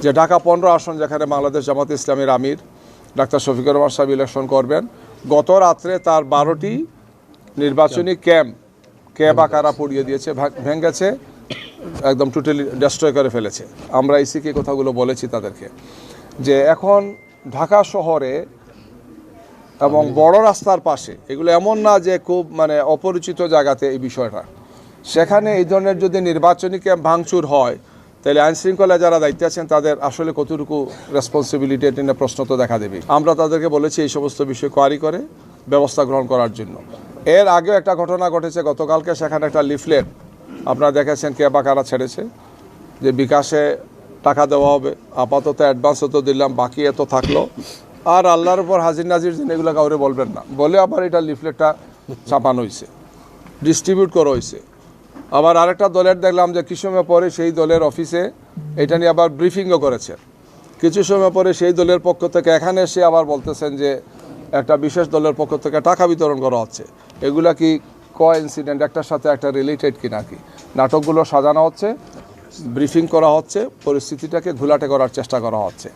যে ঢাকা 15 আসন যেখানে বাংলাদেশ জামাত ইসলামের আমির ডাক্তার শফিকুর রহমান সাহেব ইলেকশন করবেন, গত রাত্রে তার 12টি নির্বাচনী ক্যাম্প আকারা পুড়িয়ে দিয়েছে, ভেঙেছে, একদম টোটালি ডেস্ট্রয় করে ফেলেছে। আমরা ইসিকে কথাগুলো বলেছি তাদেরকে যে এখন ঢাকা শহরে এবং বড় রাস্তার পাশে, এগুলো এমন না যে খুব অপরিচিত জায়গাতে এই বিষয়টা, সেখানে এই ধরনের যদি নির্বাচনী ক্যাম্প ভাঙচুর হয় তাহলে আইনশৃঙ্খলা যারা দায়িত্বে আছেন তাদের আসলে কতটুকু রেসপন্সিবিলিটি নিয়ে প্রশ্ন তো দেখা দেবে। আমরা তাদেরকে বলেছি এই সমস্ত বিষয় কোয়ারি করে ব্যবস্থা গ্রহণ করার জন্য। এর আগেও একটা ঘটনা ঘটেছে গতকালকে, সেখানে একটা লিফলেট আপনারা দেখেছেন কে বা কারা ছেড়েছে যে বিকাশে টাকা দেওয়া হবে, আপাতত অ্যাডভান্স তো দিলাম, বাকি এত থাকলো, আর আল্লাহর উপর হাজির নাজির দিন এগুলো কাউরে বলবেন না বলে আবার এটা লিফলেটটা ছাপানো হয়েছে, ডিস্ট্রিবিউট করা হয়েছে। আবার আরেকটা দলের দেখলাম যে কিছু সময় পরে সেই দলের অফিসে এটা নিয়ে আবার ব্রিফিংও করেছে। কিছু সময় পরে সেই দলের পক্ষ থেকে এখানে এসে আবার বলতেছেন যে একটা বিশেষ দলের পক্ষ থেকে টাকা বিতরণ করা হচ্ছে। এগুলা কি কোইন্সিডেন্ট, একটার সাথে একটা রিলেটেড কি নাকি? নাটকগুলো সাজানো হচ্ছে, ব্রিফিং করা হচ্ছে, পরিস্থিতিটাকে ঘোলাটে করার চেষ্টা করা হচ্ছে।